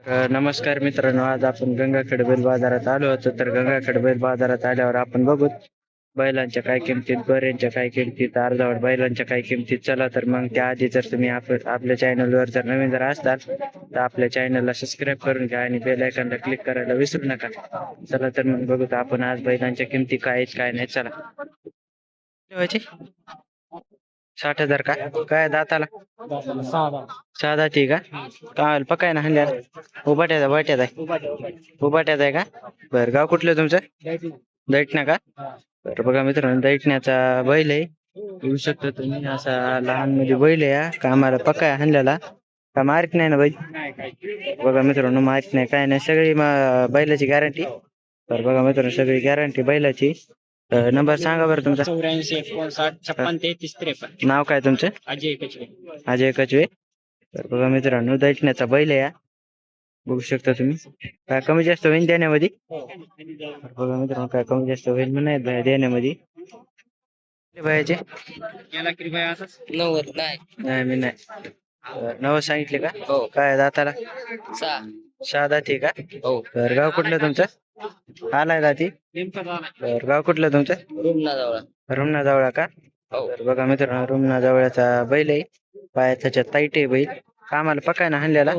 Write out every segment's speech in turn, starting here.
नमस्कार मित्रांनो, आज आपण गंगाखेड बैल बाजारात आलो होतो. तर गंगाखेड बैल बाजारात आल्यावर आपण बघू बैलांच्या काय किमतीत, बऱ्यांच्या काय किमतीत, अर्धावट बैलांच्या काय किमतीत. चला तर मग त्याआधी जर तुम्ही आपल्या चॅनलवर जर नवीन जर असताल तर आपल्या चॅनलला सबस्क्राईब करून घ्या आणि बेल आयकॉनला क्लिक करायला विसरू नका. चला तर मग बघू आपण आज बैलांच्या किमती काय आहेत काय नाही. चला. ठेवायची 60,000 का? काय दाताला? सहा दाती का? काय पकाय ना हल्ल्या उभाट्यात आहे. उभाट्यात आहे का? बरं, गाव कुठलं तुमचं? दैठणा का? बरं, बघा मित्रांनो, दैठण्याचा बैल आहे. येऊ शकतो तुम्ही. असा लहान मध्ये बैल आहे हा. कामाला पकाय हल्ल्याला का मारित नाही ना बैल? बघा मित्रांनो, मारित नाही काय नाही, सगळी बैलाची गॅरंटी. तर बघा मित्रांनो, सगळी गॅरंटी बैलाची. नंबर सांगा बरं तुमचा. 84 56 56 33 53. नाव काय तुमचं? अजय कचवे. अजय कचवे. तर बघा मित्रांनो, दैठण्याचा बैल आहे. बघू शकता तुम्ही. काय कमी जास्त होईल देण्यामध्ये? तर बघा मित्रांनो, काय कमी जास्त होईल म्हणून नाही बाया देण्यामध्ये. बायाचे 90 नाही. नाही, मी नाही. नवं सांगितले का? हो. काय दाताला? 6. सहा दाती का? हो. तर गाव कुठलं तुमचं? आलाय दाती. तर गाव कुठलं तुमचं? रुग्णाजवळ. रुमना का? हो. तर बघा मित्रांनो, रुमना जवळचा बैल आहे. पाय त्याच्यात ताईट आहे बैल. कामाला पकाय ना हाणलेला.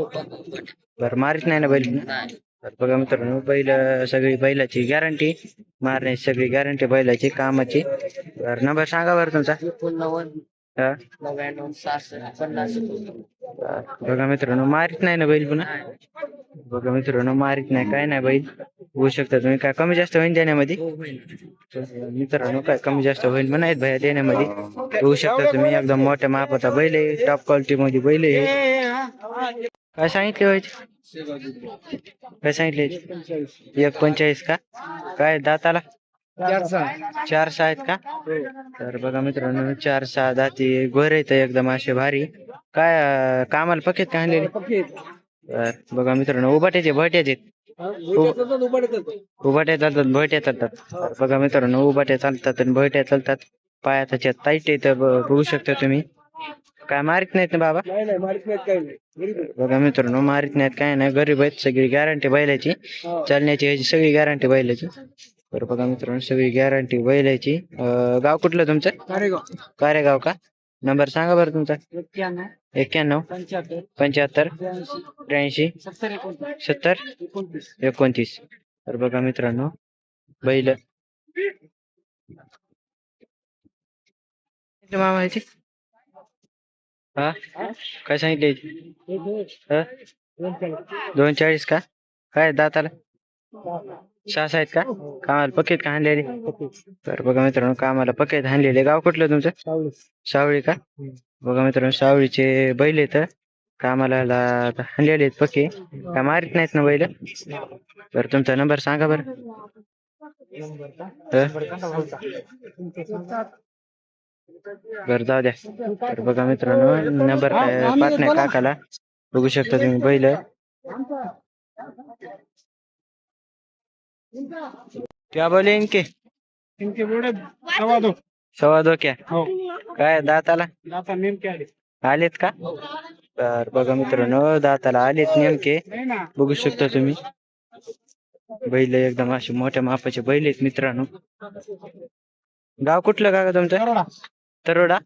बरं, मारित नाही ना बैल? नाही. तर बघा मित्रांनो, बैल सगळी बैलाची गॅरंटी, मारण्याची सगळी गॅरंटी बैलाची, कामाची. तर नंबर सांगा बरं तुमचा. 89 हा? 99 66 50. बघा मित्रांनो, मारित नाही ना बैल पुन्हा? बघा मित्रांनो, मारित नाही काय नाही बैल. होऊ शकता तुम्ही. काय कमी जास्त होईल देण्यामध्ये? मित्रांनो, काय कमी जास्त होईल म्हणायत भैया देण्यामध्ये. होऊ शकता तुम्ही. एकदम मोठ्या मापाचा बैल आहे, टॉप क्वालिटी मध्ये बैल आहे. काय सांगितले व्हायचे? काय सांगितले? 1.45 का? काय दाताला? 4 6 आहेत का? तर बघा मित्रांनो, 4 6 दाती गोरे आहेत एकदम असे भारी. काय कामाला पकेत का आणलेले? बघा मित्रांनो, उभाट्याचे उभाट्या चालतात, भयट्या चालतात. तर बघा मित्रांनो, उभाट्या चालतात आणि भयट्या चालतात. पाया त्याच्यात ताईट आहे. तर बघू शकता तुम्ही. काय मारित नाहीत ना बाबा? बघा मित्रांनो, मारित नाहीत काय नाही, गरीब आहेत. सगळी गॅरंटी बैलाची, चालण्याची ह्याची सगळी गॅरंटी बैलाची. तर बघा मित्रांनो, सगळी गॅरंटी बैलाची. गाव कुठलं तुमचं? कारेगाव का? नंबर सांगा बरं तुमचा. 91 75 83 70 29. तर बघा मित्रांनो, बैल मामाची. हा, काय सांगितले? 2.40 का? काय दाताला? 6 6 आहेत का? कामाला पकेत का हाणलेले? तर बघा मित्रांनो, कामाला पकेत हाणलेले. गाव कुठलं तुमचं? सावळी का? बघा मित्रांनो, सावळीचे बैल आहेत. कामाला हाणलेले आहेत पके. काय मारित नाहीत ना बैल? तर तुमचा नंबर सांगा बरं. बरं, जाऊ द्या. तर बघा मित्रांनो, नंबर पाठ नाही काकाला. बघू शकता तुम्ही बैल. क्या बोले इनके? सवा दो क्या? काय दाताला आलेत का? तर बघा मित्रांनो, दाताला आलेत नेमके. बघू शकता तुम्ही. बैल एकदम असे मोठ्या मापाचे बैल आहेत मित्रांनो. गाव कुठलं काका तुमचं? तरोडा.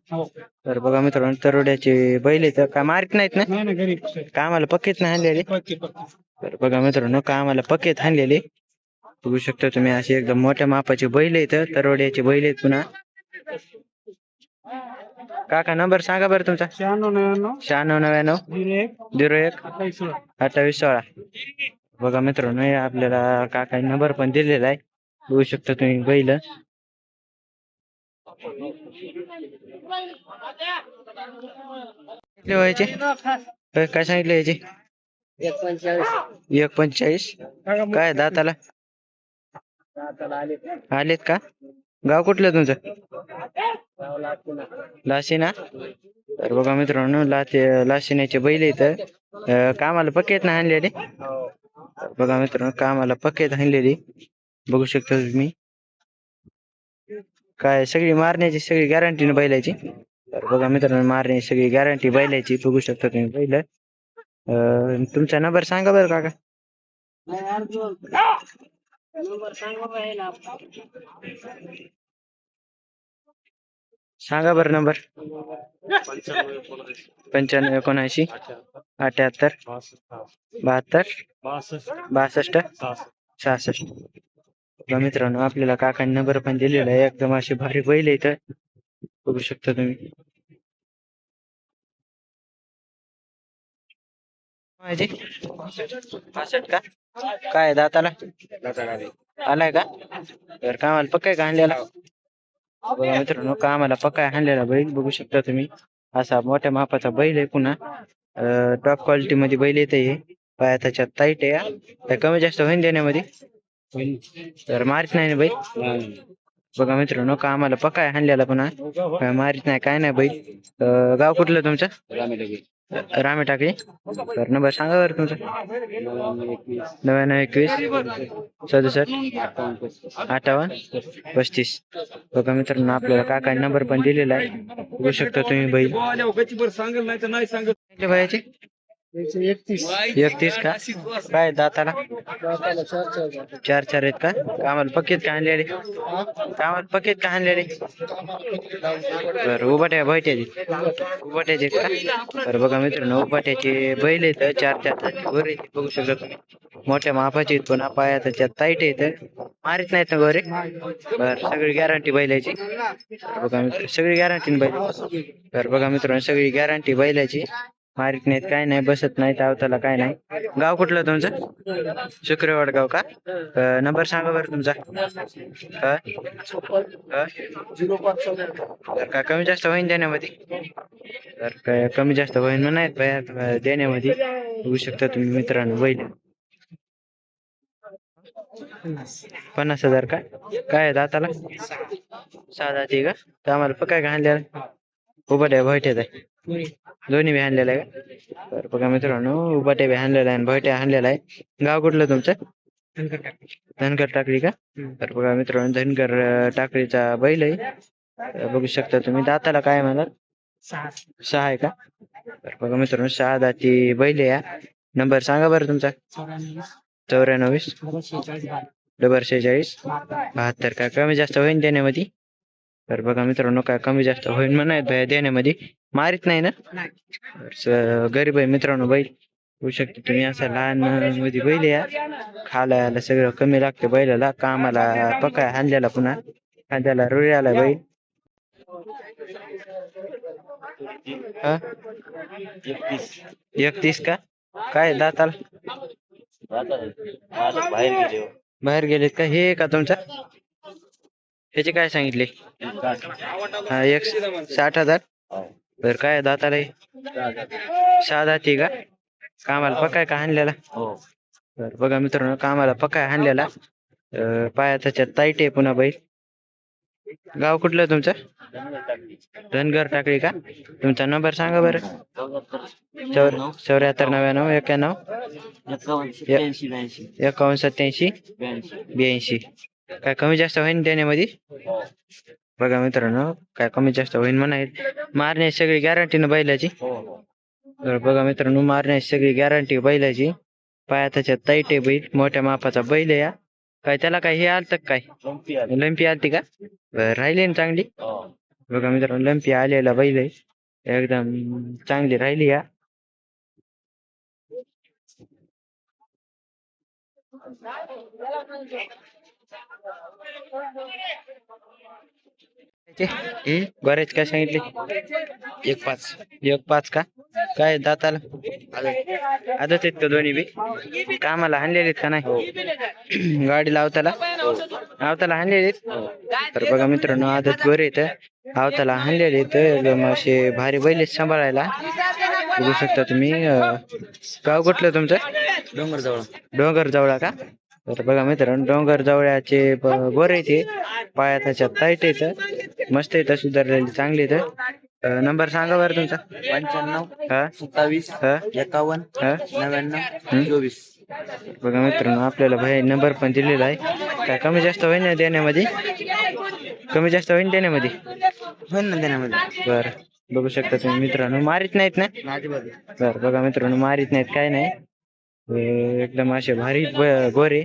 तर बघा मित्रांनो, तरोड्याचे बैल आहेत. काय मारित नाहीत ना? कामाला पक्केत नाही आणलेले. तर बघा मित्रांनो, कामाला पक्केत आणलेले. बघू शकता तुम्ही, असे एकदम मोठ्या मापाचे बैल आहेत. तरोड्याचे बैल आहेत पुन्हा. काका नंबर सांगा बरं तुमचा. 96 99 01 28 16. बघा मित्रांनो, हे आपल्याला काका नंबर पण दिलेला आहे. बघू शकता तुम्ही बैल. व्हायचे काय सांगितले याचे? 1.45. काय दाताला आलेत का? गाव कुठलं तुमचं? लाशिना. तर बघा मित्रांनो, लाशिन्याचे बैल इथं. कामाला पक्केत ना आणलेले. बघा मित्रांनो, कामाला पक्केत आणलेली. बघू शकता तुम्ही. काय सगळी मारण्याची सगळी गॅरंटी ना बैलाची. तर बघा मित्रांनो, मारण्याची सगळी गॅरंटी बैलाची. बघू शकता तुम्ही बैल. तुमचा नंबर सांगा बरं काका. सांगा बरं नंबर. 95 79 78 72 62 66. बघा मित्रांनो आपल्याला काकांनी नंबर पण दिलेला आहे. एकदम अशी भारी बैल आहे इथं बघू शकता तुम्ही. माझी 65 का काय दाताला आलाय का? तर कामाला पक्का का आणलेला? बघा मित्रांनो कामाला पक्का आणलेला बैल बघू शकता तुम्ही. असा मोठ्या मापाचा बैल आहे. पुन्हा टॉप क्वालिटी मध्ये बैल येते हे. पाया त्याच्यात टाईट आहे. तर कमी जास्त होईन देण्यामध्ये तर मारित नाही ना बैल. बघा मित्रांनो कामाला पक्का आणलेला पुन्हा काय मारित नाही काय नाही बैल. गाव कुठलं तुमचं? रामे टाकळी. तर नंबर सांगा बरं तुमचा. 99 21 67 58 35. बघा मित्रांनो आपल्याला काका नंबर पण दिलेला आहे बघू शकता तुम्ही बैल. भयाचे 31 का काय दाताला 4 आहेत का? कामाला पक्केत का आणलेले? कामाला पक्केत का आणलेले? बरं उबाट्याचे का? तर बघा मित्रांनो उबाट्याचे बैल आहेत 4 गोरे बघू शकता तुम्ही. मोठ्या मापाचे आहेत पण पाया त्याच्यात टाईट आहेत मारित नाहीत ना गोरे. बर सगळी गॅरंटी बैलाची. बघा मित्र सगळी गॅरंटी बैल. तर बघा मित्रांनो सगळी गॅरंटी बैलाची मारित नाहीत काय नाही बसत नाही तावताला काय नाही. गाव कुठलं तुमचं? शुक्रवाड गाव का? नंबर सांगा बरं तुमचा. तर काय कमी जास्त होईन देण्यामध्ये? तर काय कमी जास्त होईन म्हणायत बाया देण्यामध्ये बघू शकता तुम्ही मित्रांनो बैल 50,000 का काय दाताला 6 दाती का? तर आम्हाला पक्का का आणलेला उभाट्या भयट्यात आहे दोन्ही बी आणलेला आहे का? तर बघा मित्रांनो उभाट्या बी आणलेला आहे आणि भयट्या आणलेला आहे. गाव कुठलं तुमचं? धनगर टाकळी का? तर बघा मित्रांनो धनगर टाकळीचा बैल आहे बघू शकता तुम्ही. दाताला काय म्हणाल 6 आहे का? तर बघा मित्रांनो 6 दाती बैल या. नंबर सांगा बरं तुमचा. 94 46 72 काय कमी जास्त होईन देण्यामध्ये? तर बघा मित्रांनो काय कमी जास्त होईन म्हणायत भया देण्यामध्ये मारित नाही ना. गरीब आहे मित्रांनो बैल होऊ शकते तुम्ही. असं लहान मध्ये बैल या खायला सगळं कमी लागतं बैलाला. कामाला पक्का हांद्याला पुन्हा हांद्याला रुळी आला बैल. 31 का काय दाताला बाहेर गेलेत का? हे का तुमचा? ह्याचे काय सांगितले? 60,000. तर काय दाताला 6 दाती का? कामाला पक्का का हाणलेला? तर बघा मित्रांनो कामाला पक्का हाणलेला पाया त्याच्यात टाईट आहे पुन्हा बैल. गाव कुठलं तुमचं? धनगर टाकळी का? तुमचा नंबर सांगा बरं. 74 99 91 51 87 82. काय कमी जास्त होईन देण्यामध्ये? बघा मित्रांनो काय कमी जास्त होईन म्हणायत. मारण्याची सगळी गॅरंटी ना बैलाची. तर बघा मित्रांनो मारण्याची सगळी गॅरंटी बैलाची. पाया त्याच्यात टाईट आहे बैल मोठ्या मापाचा बैल आहे या. काय त्याला काय हे आलत काय लंपी आलती का? राहिली ना चांगली. बघा मित्रांनो लंपी आलेला बैल आहे एकदम चांगली राहिली या. गोरेच काय सांगितले? 1.5 का काय दाताला आदत आहेत का दोन्ही बी? कामाला हाणलेले का नाही? गाडी लावताला हाणलेले. तर बघा मित्रांनो आदत गोरे येत आवताला हाणलेले एकदम असे भारी बैल सांभाळायला बघू शकता तुम्ही. गाव कुठलं तुमचं? डोंगर जवळ का? तर बघा मित्रांनो डोंगर जवळचे गोरे ते पाया त्याच्यात टाईट येत मस्त येतं सुधारलेली चांगली येतं. नंबर सांगा बरं तुमचा. 95 27 51 99 24. बघा मित्रांनो आपल्याला भाई नंबर पण दिलेला आहे. काय कमी जास्त होईल ना देण्यामध्ये? कमी जास्त होईल देण्यामध्ये? बरं बघू शकता तुम्ही मित्रांनो, मारित नाहीत ना. तर बघा मित्रांनो, मारित नाहीत काय नाही. एकदम असे भारी गोरे.